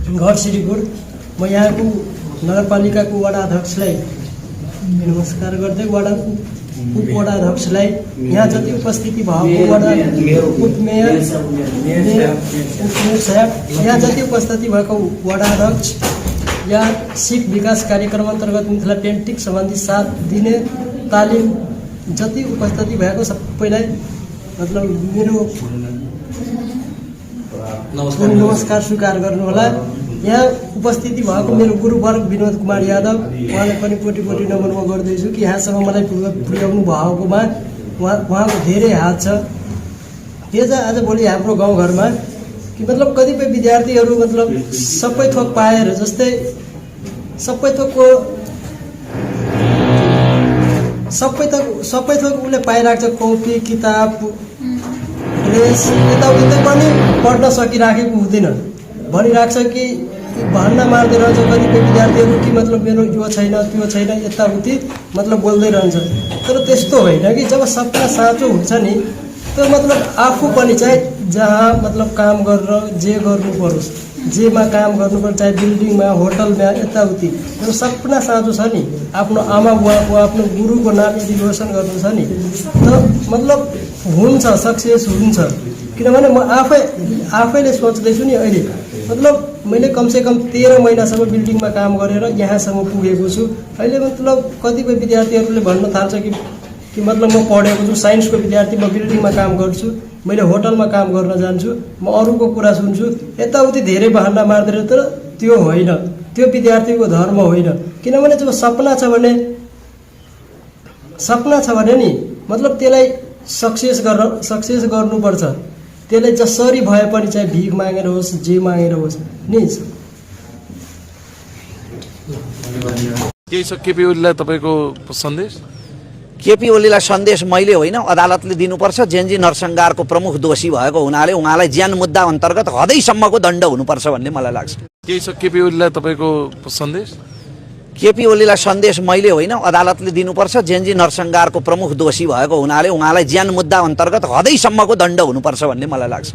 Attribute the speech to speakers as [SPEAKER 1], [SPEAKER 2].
[SPEAKER 1] घर श्रीपुर। म यहाँको नगरपालिकाको वडा अध्यक्षलाई नमस्कार गर्दै उप वडा अध्यक्षलाई यहाँ जति उपस्थिति भएको वडा उपमेयर साहब यहाँ जति उपस्थिति भएको वडा अध्यक्ष यहाँ सिप विकास कार्यक्रम अन्तर्गत मिथिला पेन्टिङ सम्बन्धी 7 दिने तालिम जति उपस्थिति भएको सबैलाई मतलब मेरो नमस्कार स्वीकार गर्नुहोला। यहाँ उपस्थिति भएको मेरो गुरुवर्ग विनोद कुमार यादव उहाँलाई पनि कोटी कोटी नमन म गर्दैछु कि यहाँसम्म मलाई पुर्याउनु भएकोमा उहाँको धेरै हात छ। आज भोलि हाम्रो गाउँघरमा कि मतलब कतिपय विद्यार्थीहरू मतलब सबै थोक पाएर जस्तै सबै थोक उसले पाइरहेको छ कपी किताब ड्रेस यताउति पनि पढ्न सकिराखेको हुँदैन भनिरहेको छ कि भन्न मार्दै रहन्छ कतिपय विद्यार्थीहरू कि मतलब मेरो यो छैन त्यो छैन यताउति मतलब बोल्दै रहन्छ। तर त्यस्तो होइन कि जब सपना साँचो हुन्छ नि त्यो मतलब आफू पनि चाहे जहाँ मतलब काम गरेर जे गर्नु परोस् जेमा काम गर्नु पर्छ चाहे बिल्डिङमा होटलमा यताउति जब सपना साँचो छ नि आफ्नो आमा बुवाको आफ्नो गुरुको नाम यदि रोशन गर्नु छ नि त मतलब हुन्छ सक्सेस हुन्छ। किनभने म आफैले सोच्दैछु नि अहिले मतलब मैले कमसेकम 13 महिनासम्म बिल्डिङमा काम गरेर यहाँसम्म पुगेको छु। अहिले मतलब कतिपय विद्यार्थीहरूले भन्न थाल्छ कि मतलब म पढेको छु साइन्सको विद्यार्थी म बिल्डिङमा काम गर्छु मैले होटलमा काम गर्न जान्छु म अरूको कुरा सुन्छु यताउति धेरै बहाना मार्दै तर त्यो होइन त्यो विद्यार्थीको धर्म होइन। किनभने जब सपना छ भने नि मतलब त्यसलाई सक्सेस गर्नुपर्छ। त्यसलाई जसरी भए पनि चाहे भिख मागेर होस् जे मागेर होस् नि।
[SPEAKER 2] के छ केपी ओलीलाई तपाईको सन्देश?
[SPEAKER 3] केपी ओलीलाई सन्देश मैले होइन अदालतले दिनुपर्छ। जेएनजी नरसंहारको प्रमुख दोषी भएको हुनाले उहाँलाई ज्यान मुद्दा अन्तर्गत हदैसम्मको दण्ड हुनुपर्छ भन्ने मलाई लाग्छ।
[SPEAKER 2] के छ केपी ओलीलाई तपाईको सन्देश?
[SPEAKER 3] केपी ओलीलाई सन्देश मैले होइन अदालतले दिनुपर्छ। जेएनजी नरसंहारको प्रमुख दोषी भएको हुनाले उहाँलाई ज्यान मुद्दा अन्तर्गत हदैसम्मको दण्ड हुनुपर्छ भन्ने मलाई लाग्छ।